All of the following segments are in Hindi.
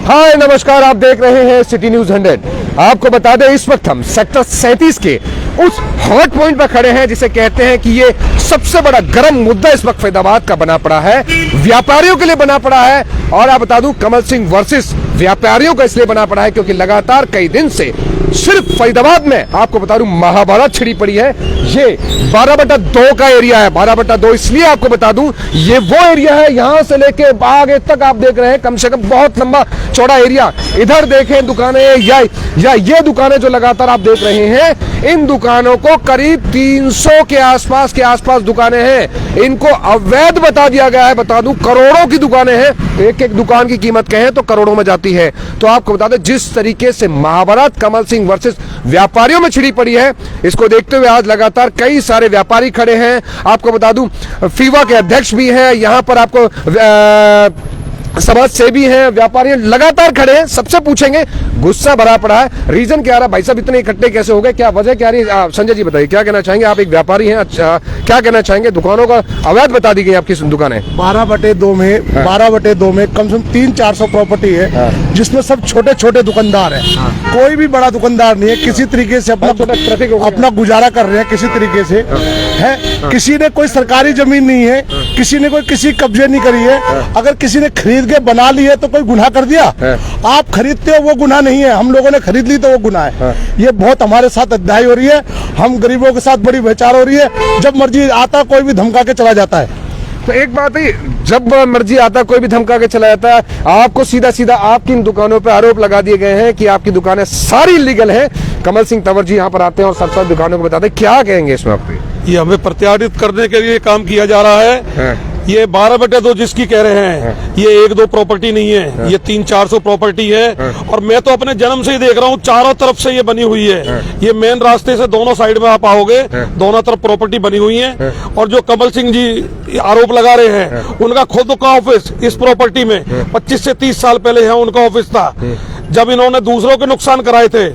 हाय नमस्कार, आप देख रहे हैं सिटी न्यूज 100। आपको बता दें इस वक्त हम सेक्टर 37 के उस हॉट पॉइंट पर खड़े हैं जिसे कहते हैं कि ये सबसे बड़ा गर्म मुद्दा इस वक्त फरीदाबाद का बना पड़ा है, व्यापारियों के लिए बना पड़ा है। और आप बता दूं कमल सिंह वर्सेस व्यापारियों का इसलिए बना पड़ा है क्योंकि लगातार कई दिन से सिर्फ फरीदाबाद में आपको बता दूं महाभारत छिड़ी पड़ी है। ये 12/2 का एरिया है। 12/2 इसलिए आपको बता दूं ये वो एरिया है, यहां से लेके आगे तक आप देख रहे हैं कम से कम बहुत लंबा चौड़ा एरिया। इधर देखें दुकानें या ये दुकानें जो लगातार आप देख रहे हैं, इन दुकानों को करीब 300 के आसपास दुकानें हैं। इनको अवैध बता दिया गया है। बता दूं करोड़ों की दुकानें हैं, एक एक दुकान की कीमत कहें तो करोड़ों में जाती है। तो आपको बता दें जिस तरीके से महाभारत कमल सिंह वर्सेस व्यापारियों में छिड़ी पड़ी है, इसको देखते हुए आज लगातार कई सारे व्यापारी खड़े हैं। आपको बता दूं फीवा के अध्यक्ष भी हैं, यहां पर आपको समाज सेवी हैं, व्यापारी लगातार खड़े हैं। सबसे पूछेंगे, गुस्सा भरा पड़ा है, रीजन क्या रहा? भाई साहब इतने इकट्ठे कैसे हो गए, क्या वजह क्या रही? संजय जी बताइए, क्या कहना चाहेंगे? आप एक व्यापारी हैं, अच्छा क्या कहना चाहेंगे? दुकानों का अवैध बता दी गई आपकी दुकानें। 12/2 में 12/2 में कम से कम 300-400 प्रॉपर्टी है, जिसमें सब छोटे छोटे दुकानदार हैं। कोई भी बड़ा दुकानदार नहीं है, किसी तरीके से अपना गुजारा कर रहे हैं किसी तरीके से है। किसी ने कोई सरकारी जमीन नहीं है, किसी ने कोई किसी कब्जे नहीं करी है। अगर किसी ने खरीद के बना ली है तो कोई गुनाह कर दिया? आप खरीदते हो वो गुनाह नहीं है, हम लोगों ने खरीद ली तो वो गुनाह है। ये बहुत हमारे साथ अन्याय हो रही है, हम गरीबों के साथ बड़ी बेचार हो रही है। जब मर्जी आता कोई भी धमका के चला जाता है। तो एक बात है, जब मर्जी आता कोई भी धमका के चला जाता है। आपको सीधा सीधा आपकी इन दुकानों पे आरोप लगा दिए गए हैं कि आपकी दुकानें सारी इलीगल हैं। कमल सिंह तंवर जी यहाँ पर आते हैं और सब दुकानों को बताते हैं, क्या कहेंगे इसमें आप? ये हमें प्रत्यारित करने के लिए काम किया जा रहा है। ये 12/2 जिसकी कह रहे हैं, ये 1-2 प्रॉपर्टी नहीं है, ये 300-400 प्रॉपर्टी है। और मैं तो अपने जन्म से ही देख रहा हूँ, चारों तरफ से ये बनी हुई है। ये मेन रास्ते से दोनों साइड में आप आओगे, दोनों तरफ प्रॉपर्टी बनी हुई है। और जो कमल सिंह जी आरोप लगा रहे हैं, उनका खुद का ऑफिस इस प्रॉपर्टी में 25 से 30 साल पहले है उनका ऑफिस था। जब इन्होंने दूसरों के नुकसान कराए थे,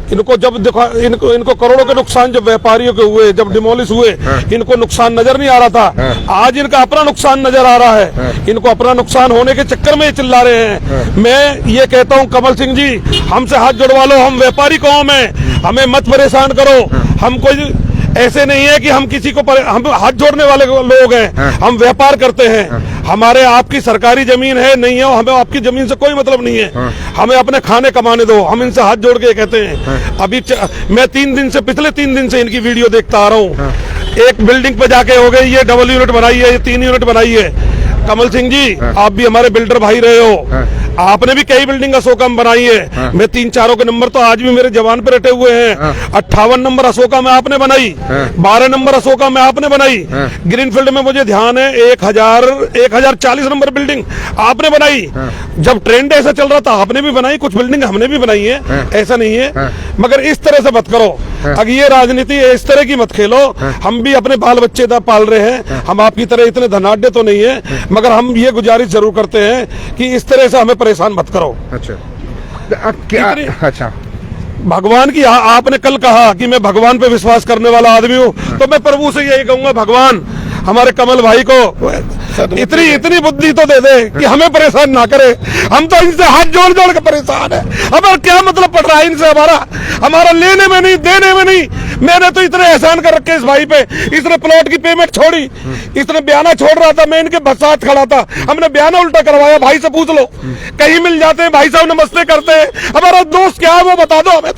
इनको जब इनको करोड़ों के नुकसान जब व्यापारियों के हुए, जब डिमोलिश हुए, इनको नुकसान नजर नहीं आ रहा था। आज इनका अपना नुकसान नजर आ रहा है। इनको अपना नुकसान होने के चक्कर में चिल्ला रहे हैं। मैं ये कहता हूँ कमल सिंह जी, हमसे हाथ जुड़वा लो, हम व्यापारी कौम है, हमें मत परेशान करो। हम कोई ऐसे नहीं है कि हम किसी को हम हाथ जोड़ने वाले लोग हैं, हम व्यापार करते हैं। हमारे आपकी सरकारी जमीन है नहीं है, हमें आपकी जमीन से कोई मतलब नहीं है। हमें अपने खाने कमाने दो, हम इनसे हाथ जोड़ के कहते हैं। अभी मैं पिछले 3 दिन से इनकी वीडियो देखता आ रहा हूँ। एक बिल्डिंग पे जाके हो गई, ये डबल यूनिट बनाई है, ये 3 यूनिट बनाई है। कमल सिंह जी, आप भी हमारे बिल्डर भाई रहे हो, आपने भी कई बिल्डिंग अशोका में बनाई है। मैं 3-4 के नंबर तो आज भी मेरे जवान पे रटे हुए हैं। 58 नंबर अशोका में आपने बनाई, 12 नंबर अशोका में आपने बनाई। ग्रीनफील्ड में मुझे ध्यान है 1040 नंबर बिल्डिंग आपने बनाई। जब ट्रेंड ऐसा चल रहा था आपने भी बनाई, कुछ बिल्डिंग हमने भी बनाई है, ऐसा नहीं है। मगर इस तरह से मत करो, अगर ये राजनीति इस तरह की मत खेलो। हम भी अपने बाल बच्चे पाल रहे हैं, हम आपकी तरह इतने धनाढ्य तो नहीं है, मगर हम ये गुजारिश जरूर करते हैं कि इस तरह से हमें परेशान मत करो। अच्छा भगवान की आपने कल कहा कि मैं भगवान पे विश्वास करने वाला आदमी हूँ, तो मैं प्रभु से यही कहूंगा, भगवान हमारे कमल भाई को इतनी बुद्धि तो दे दे कि हमें परेशान ना करे। हम तो इनसे हाथ जोड़ जोड़ के परेशान है। हमारा क्या मतलब पड़ रहा है इनसे? हमारा लेने में नहीं, देने में नहीं। मैंने तो इतने एहसान कर रखे इस भाई पे, इसने प्लॉट की पेमेंट छोड़ी, इसने बयाना छोड़ रहा था, मैं इनके साथ खड़ा था, हमने बयाना उल्टा करवाया। भाई से पूछ लो, कहीं मिल जाते हैं, भाई साहब नमस्ते करते हैं। हमारा दोस्त क्या है वो बता दो हमें।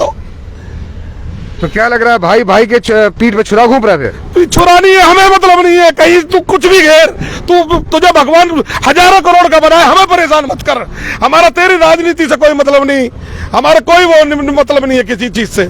तो क्या लग रहा है भाई के पीठ पे छुरा घूम रहे थे? छुरा नहीं है, हमें मतलब नहीं है। कहीं तू कुछ भी घेर, तुझे भगवान हजारों करोड़ का बनाए, हमें परेशान मत कर। हमारा तेरी राजनीति से कोई मतलब नहीं, हमारा कोई वो मतलब नहीं है किसी चीज से।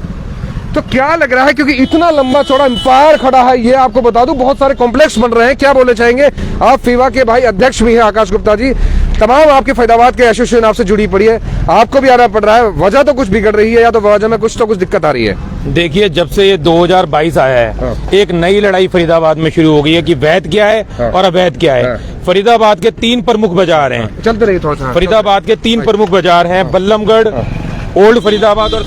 तो क्या लग रहा है, क्योंकि इतना लंबा चौड़ा एम्पायर खड़ा है, ये आपको बता दूं बहुत सारे कॉम्प्लेक्स बन रहे हैं, क्या बोलना चाहेंगे आप? फीवा के भाई अध्यक्ष भी हैं आकाश गुप्ता जी, तमाम आपके फरीदाबाद के एसोसिएशन आपसे जुड़ी पड़ी है, आपको भी आना पड़ रहा है। वजह तो कुछ बिगड़ रही है, या तो वजह में कुछ दिक्कत आ रही है? देखिए, जब से ये 2022 आया है, एक नई लड़ाई फरीदाबाद में शुरू हो गई है कि वैध क्या है और अवैध क्या है। फरीदाबाद के 3 प्रमुख बाजार हैं, चलते रहिए थोड़ा सा। फरीदाबाद के 3 प्रमुख बाजार हैं, बल्लमगढ़, ओल्ड फरीदाबाद और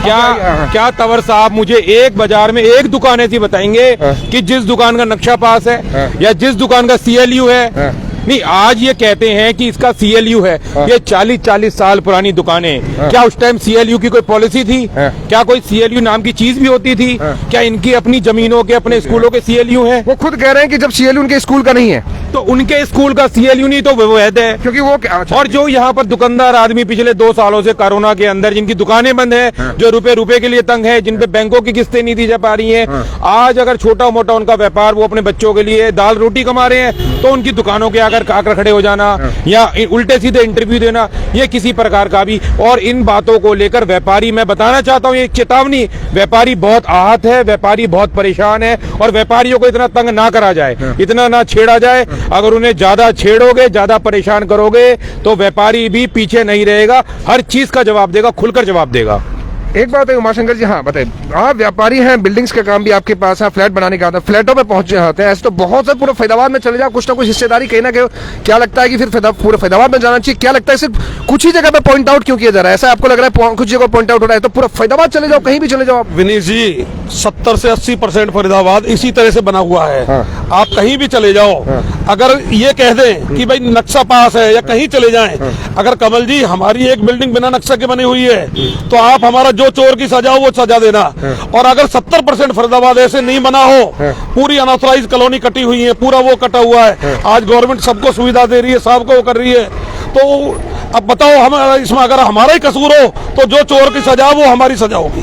क्या तंवर साहब मुझे एक बाजार में एक दुकान ऐसी बताएंगे कि जिस दुकान का नक्शा पास है या जिस दुकान का CLU है नहीं, आज ये कहते हैं कि इसका CLU है। ये 40-40 साल पुरानी दुकानें, क्या उस टाइम CLU की कोई पॉलिसी थी? क्या कोई CLU नाम की चीज भी होती थी? क्या इनकी अपनी जमीनों के, अपने स्कूलों के CLU हैं? वो खुद कह रहे हैं कि जब CLU उनके स्कूल का नहीं है तो उनके स्कूल का CLU नहीं तो वो वैध है, क्योंकि वो अच्छा। और जो यहाँ पर दुकानदार आदमी पिछले 2 सालों से कोरोना के अंदर जिनकी दुकानें बंद हैं, जो रुपए के लिए तंग है, जिन पे बैंकों की किस्तें नहीं दी जा पा रही हैं, आज अगर छोटा मोटा उनका व्यापार, वो अपने बच्चों के लिए दाल रोटी कमा रहे हैं, तो उनकी दुकानों के आकर खड़े हो जाना या उल्टे सीधे इंटरव्यू देना, ये किसी प्रकार का भी। और इन बातों को लेकर व्यापारी, मैं बताना चाहता हूँ, ये चेतावनी, व्यापारी बहुत आहत है, व्यापारी बहुत परेशान है, और व्यापारियों को इतना तंग ना करा जाए, इतना ना छेड़ा जाए। अगर उन्हें ज्यादा छेड़ोगे, ज्यादा परेशान करोगे, तो व्यापारी भी पीछे नहीं रहेगा, हर चीज का जवाब देगा, खुलकर जवाब देगा। एक बात है उमाशंकर जी, हाँ बताइए, आप व्यापारी हैं, बिल्डिंग्स का काम भी आपके पास है, फ्लैट बनाने का आता है, फ्लैटों पे पहुंचे होते हैं, ऐसे तो बहुत से पूरे फैदाबाद में चले जाओ, कुछ ना कुछ हिस्सेदारी कहीं ना कहीं, क्या लगता है कि फिर पूरे फैदाबाद में जाना चाहिए? क्या लगता है सिर्फ कुछ ही जगह पे पॉइंट आउट क्यों किया जा रहा है? ऐसा आपको लग रहा है कुछ जगह पॉइंट आउट हो रहा है तो पूरा फैदाबाद चले जाओ, कहीं भी चले जाओ आप। विनीत जी, 70 से 80% फरीदाबाद इसी तरह से बना हुआ है। आप कहीं भी चले जाओ, अगर ये कह दें कि भाई नक्शा पास है या कहीं चले जाएं, अगर कमल जी हमारी एक बिल्डिंग बिना नक्शा के बनी हुई है, तो आप हमारा जो चोर की सजा वो सजा देना। और अगर 70% फरीदाबाद ऐसे नहीं बना हो, पूरी अनऑथराइज कॉलोनी कटी हुई है, पूरा वो कटा हुआ है, आज गवर्नमेंट सबको सुविधा दे रही है, सबको वो कर रही है, तो अब बताओ हमारा इसमें अगर हमारा ही कसूर हो, तो जो चोर की सजा वो हमारी सजा होगी।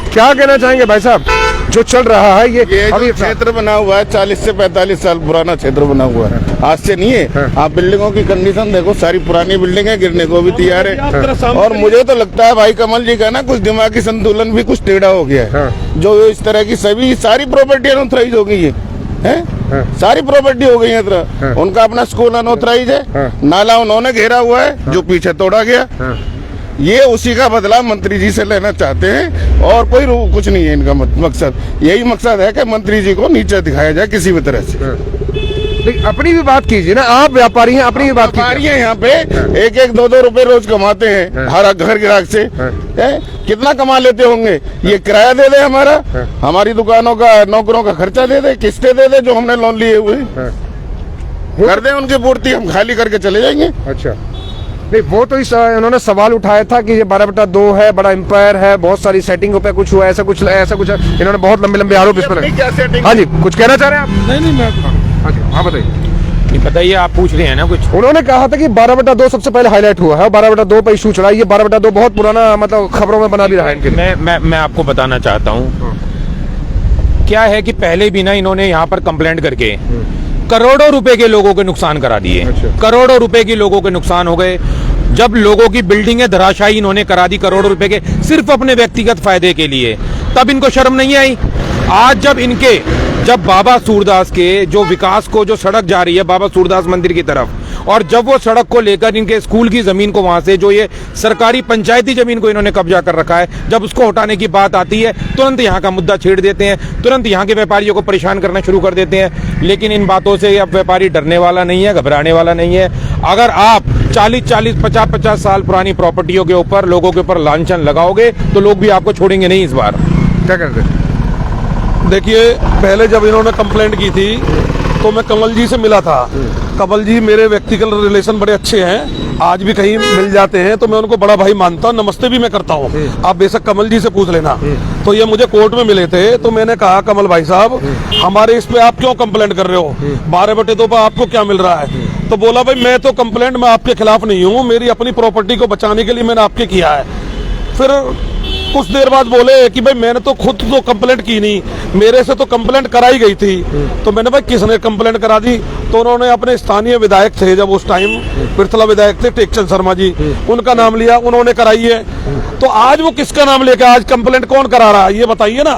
क्या कहना चाहेंगे भाई साहब, जो चल रहा है ये अभी क्षेत्र बना हुआ है, 40 से 45 साल पुराना क्षेत्र बना हुआ है, आज से नहीं है। आप बिल्डिंगों की कंडीशन देखो, सारी पुरानी बिल्डिंग है, गिरने को भी तैयार है। और मुझे तो लगता है भाई कमल जी का ना कुछ दिमागी संतुलन भी कुछ टेढ़ा हो गया है। जो इस तरह की सारी प्रॉपर्टी अनऑथराइज हो गई है, सारी प्रॉपर्टी हो गई है। उनका अपना स्कूल अनऑथराइज है, नाला उन्होंने घेरा हुआ है जो पीछे तोड़ा गया, ये उसी का बदला मंत्री जी से लेना चाहते हैं, और कोई कुछ नहीं है इनका मकसद। यही मकसद है कि मंत्री जी को नीचे दिखाया जाए किसी भी तरह से। अपनी भी बात कीजिए ना, आप व्यापारी हैं, अपनी भी बात कीजिए। यहाँ पे 1-2 रुपए रोज कमाते हैं हर घर ग्राहक से, कितना कमा लेते होंगे? ये किराया दे दे हमारा, हमारी दुकानों का, नौकरों का खर्चा दे दे, किस्तें दे दे जो हमने लोन लिए हुए, कर दे उनकी पूर्ति, हम खाली करके चले जाएंगे। अच्छा, नहीं वो तो उन्होंने सवाल उठाया था कि ये 12/2 है, बड़ा एम्पायर है, बहुत सारी सेटिंग पे कुछ हुआ, ऐसा कुछ इन्होंने बहुत लंबे आरोप इस पर। हाँ जी, कुछ कहना चाह रहे हैं आप? नहीं मैं हाँ बताइए। नहीं बताइए, आप पूछ रहे हैं ना कुछ। उन्होंने कहा था कि 12/2 सबसे पहले हाईलाइट हुआ है, 12/2 पर इशू चला, ये 12/2 बहुत पुराना, मतलब खबरों में बना भी रहा है इनके लिए। मैं आपको बताना चाहता हूँ, क्या है कि पहले भी ना इन्होंने यहाँ पर कंप्लेंट करके करोड़ों रुपए के लोगों के नुकसान करा दिए। करोड़ों रुपए के लोगों के नुकसान हो गए। जब लोगों की बिल्डिंगें धराशायी इन्होंने करा दी करोड़ों रुपए के, सिर्फ अपने व्यक्तिगत फायदे के लिए, तब इनको शर्म नहीं आई। आज जब बाबा सूरदास के जो विकास को, जो सड़क जा रही है बाबा सूरदास मंदिर की तरफ, और जब वो सड़क को लेकर इनके स्कूल की जमीन को, वहां से जो ये सरकारी पंचायती जमीन को इन्होंने कब्जा कर रखा है, जब उसको हटाने की बात आती है, तुरंत यहाँ का मुद्दा छेड़ देते हैं, तुरंत यहाँ के व्यापारियों को परेशान करना शुरू कर देते हैं। लेकिन इन बातों से अब व्यापारी डरने वाला नहीं है, घबराने वाला नहीं है। अगर आप 40-40, 50-50 साल पुरानी प्रॉपर्टियों के ऊपर, लोगों के ऊपर लांछन लगाओगे, तो लोग भी आपको छोड़ेंगे नहीं इस बार। क्या कहते हैं? देखिए, पहले जब इन्होंने कंप्लेंट की थी तो मैं कमल जी से मिला था। कमल जी मेरे व्यक्तिगत रिलेशन बड़े अच्छे हैं, आज भी कहीं मिल जाते हैं तो मैं उनको बड़ा भाई मानता हूँ, नमस्ते भी मैं करता हूँ, आप बेशक कमल जी से पूछ लेना। तो ये मुझे कोर्ट में मिले थे, तो मैंने कहा कमल भाई साहब, हमारे इस पे आप क्यों कंप्लेंट कर रहे हो, 12/2 पर आपको क्या मिल रहा है? तो बोला भाई मैं तो कंप्लेंट मैं आपके खिलाफ नहीं हूँ, मेरी अपनी प्रॉपर्टी को बचाने के लिए मैंने आपके किया है। फिर कुछ देर बाद बोले कि भाई मैंने तो खुद तो कंप्लेंट की नहीं, मेरे से तो कंप्लेंट कराई गई थी। तो मैंने भाई किसने कंप्लेंट करा दी? तो उन्होंने अपने स्थानीय विधायक थे, जब उस टाइम पृथला विधायक थे टेकचंद शर्मा जी, उनका नाम लिया, उन्होंने कराई है। तो आज वो किसका नाम लेकर आज कंप्लेंट कौन करा रहा है, ये बताइए ना।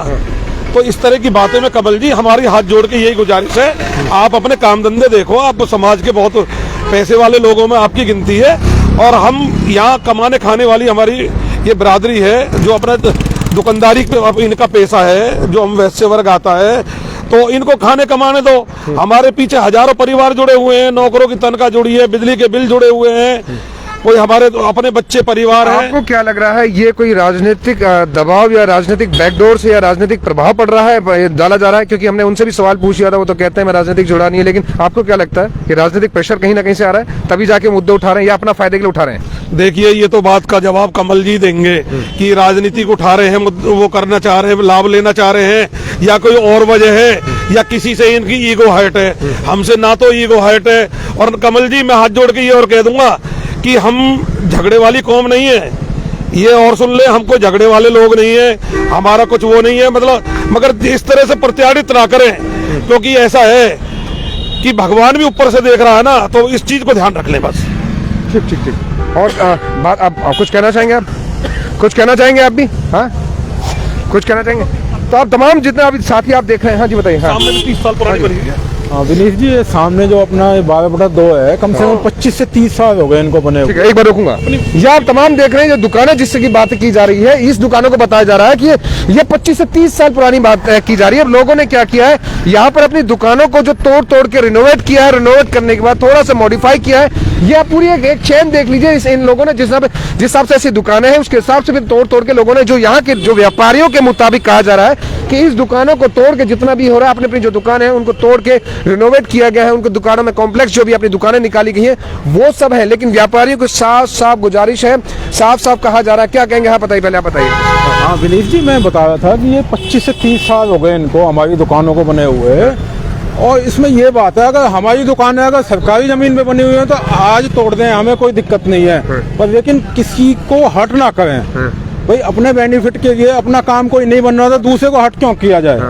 तो इस तरह की बातें में कमल जी, हमारी हाथ जोड़ के यही गुजारिश है, आप अपने काम धंधे देखो, आप समाज के बहुत पैसे वाले लोगों में आपकी गिनती है, और हम यहाँ कमाने खाने वाली हमारी ये बिरादरी है, जो अपना दुकानदारी पे इनका पैसा है, जो हम वैश्य वर्ग आता है, तो इनको खाने कमाने दो। हमारे पीछे हजारों परिवार जुड़े हुए हैं, नौकरों की तनख्वाह जुड़ी है, बिजली के बिल जुड़े हुए हैं, कोई हमारे अपने बच्चे परिवार है। आपको क्या लग रहा है, ये कोई राजनीतिक दबाव या राजनीतिक बैकडोर से या राजनीतिक प्रभाव पड़ रहा है, ये डाला जा रहा है? क्योंकि हमने उनसे भी सवाल पूछ लिया था, वो तो कहते हैं मैं राजनीतिक जुड़ा नहीं है, लेकिन आपको क्या लगता है कि राजनीतिक प्रेशर कहीं ना कहीं से आ रहा है, तभी जाके मुद्दे उठा रहे हैं या अपना फायदे के लिए उठा रहे हैं? देखिए, ये तो बात का जवाब कमल जी देंगे कि राजनीतिक उठा रहे हैं, वो करना चाह रहे हैं, लाभ लेना चाह रहे हैं, या कोई और वजह है, या किसी से इनकी ईगो हर्ट है। हमसे ना तो ईगो हर्ट है, और कमल जी मैं हाथ जोड़ के ये और कह दूंगा कि हम झगड़े वाली कौम नहीं है, ये और सुन ले, हम कोई झगड़े वाले लोग नहीं है, हमारा कुछ वो नहीं है, मतलब मगर इस तरह से प्रत्याड़ित ना करें, क्योंकि ऐसा है कि भगवान भी ऊपर से देख रहा है ना, तो इस चीज को ध्यान रख लें बस। ठीक ठीक ठीक। और बात आप कुछ कहना चाहेंगे? आप कुछ कहना चाहेंगे? आप भी हाँ कुछ कहना चाहेंगे? तो आप तमाम जितने अभी साथी आप देख रहे हैं, हाँ जी बताइए। हाँ, सामने भी 30 साल पुरानी बनी है। हाँ विनीश जी, ये सामने जो अपना 12/2 है, कम से कम 25 से 30 साल हो गए इनको बने ठीक है, एक बार रोकूंगा। ये आप तमाम देख रहे हैं जो दुकानें जिससे की बात की जा रही है, इस दुकानों को बताया जा रहा है कि ये 25 से 30 साल पुरानी बात की जा रही है। अब लोगों ने क्या किया है, यहाँ पर अपनी दुकानों को जो तोड़ तोड़ के रिनोवेट किया है, रिनोवेट करने के बाद थोड़ा सा मॉडिफाई किया है। ये आप पूरी एक चेन देख लीजिए, इन लोगों ने जिस हिसाब से ऐसी दुकानें हैं उसके हिसाब से भी तोड़ तोड़ के लोगों ने, जो यहाँ के जो व्यापारियों के मुताबिक कहा जा रहा है कि इस दुकानों को तोड़ के जितना भी हो रहा है, अपनी अपनी जो दुकान है उनको तोड़ के रिनोवेट किया गया है, उनको दुकानों में कॉम्प्लेक्स जो भी अपनी दुकानें निकाली गई हैं वो सब है। लेकिन व्यापारियों को साफ साफ गुजारिश है, साफ साफ कहा जा रहा है। क्या कहेंगे? हाँ बताइए, पहले आप बताइए। हाँ विनीश जी, मैं बता रहा था कि ये 25 से 30 साल हो गए इनको, हमारी दुकानों को बने हुए। और इसमें ये बात है, अगर हमारी दुकान है अगर सरकारी जमीन पे बनी हुई है तो आज तोड़ दें, हमें कोई दिक्कत नहीं है, पर लेकिन किसी को हर्ट ना करें। भाई अपने बेनिफिट के लिए अपना काम कोई नहीं बन रहा था, दूसरे को हर्ट क्यों किया जाए?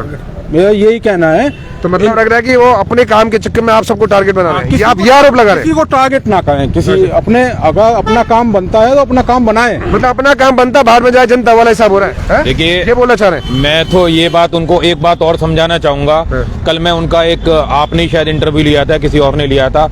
मेरा यही कहना है। तो मतलब लग रहा है कि वो अपने काम के चक्कर में आप सबको टारगेट बना रहे हैं, आप ये आरोप लगा रहे हैं? किसी को टारगेट ना करें, किसी अपने, अगर अपना काम बनता है तो अपना काम बनाएं। मतलब अपना काम बनता, बाहर में जाए जनता वाला हिसाब हो रहा है? देखिए, ये बोलना चाह रहे हैं? मैं तो ये बात उनको एक बात और समझाना चाहूंगा। कल मैं उनका एक, आपने शायद इंटरव्यू लिया था, किसी और ने लिया था,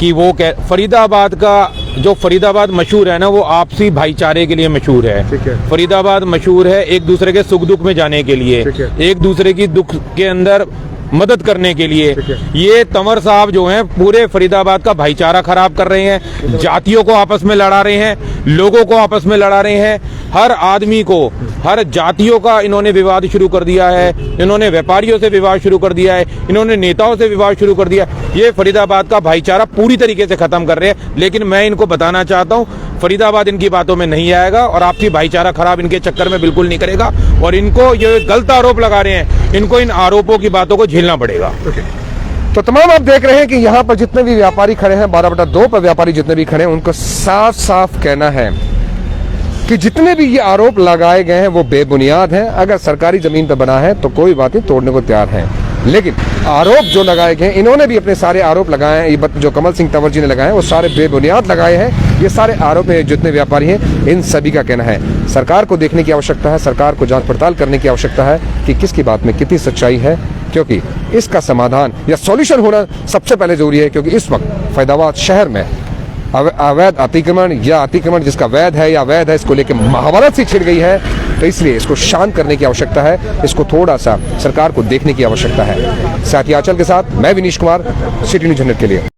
कि वो फरीदाबाद का जो फरीदाबाद मशहूर है ना, वो आपसी भाईचारे के लिए मशहूर है। फरीदाबाद मशहूर है एक दूसरे के सुख दुख में जाने के लिए, एक दूसरे की दुख के अंदर मदद करने के लिए। ये तंवर साहब जो हैं पूरे फरीदाबाद का भाईचारा खराब कर रहे हैं, जातियों को आपस में लड़ा रहे हैं, लोगों को आपस में लड़ा रहे हैं, हर आदमी को, हर जातियों का इन्होंने विवाद शुरू कर दिया है, इन्होंने व्यापारियों से विवाद शुरू कर दिया है, इन्होंने नेताओं से विवाद शुरू कर दिया। ये फरीदाबाद का भाईचारा पूरी तरीके से खत्म कर रहे हैं। लेकिन मैं इनको बताना चाहता हूँ, फरीदाबाद इनकी बातों में नहीं आएगा और आपसी भाईचारा खराब इनके चक्कर में बिल्कुल नहीं करेगा। और इनको ये गलत आरोप लगा रहे हैं, इनको इन आरोपों की बातों को झेलना पड़ेगा। तो तमाम आप देख रहे हैं कि यहाँ पर जितने भी व्यापारी खड़े हैं, 12/2 पर व्यापारी जितने भी खड़े हैं, उनको साफ साफ कहना है कि जितने भी ये आरोप लगाए गए हैं वो बेबुनियाद हैं। अगर सरकारी जमीन पर बना है तो कोई बात नहीं, तोड़ने को तैयार हैं। लेकिन आरोप जो लगाए गए, इन्होंने भी अपने सारे आरोप लगाए हैं, ये जो कमल सिंह तंवर जी ने लगाए हैं वो सारे बेबुनियाद लगाए हैं। ये सारे आरोप में जितने व्यापारी हैं, इन सभी का कहना है सरकार को देखने की आवश्यकता है, सरकार को जांच पड़ताल करने की आवश्यकता है कि किसकी बात में कितनी सच्चाई है, क्योंकि इसका समाधान या सॉल्यूशन होना सबसे पहले जरूरी है। क्योंकि इस वक्त फैदाबाद शहर में अवैध अतिक्रमण या अतिक्रमण जिसका वैध है या अवैध है, इसको लेकर महाभारत सी छिड़ गई है। तो इसलिए इसको शांत करने की आवश्यकता है, इसको थोड़ा सा सरकार को देखने की आवश्यकता है। साथी आंचल के साथ मैं विनीश कुमार, सिटी न्यूज़ 100 के लिए।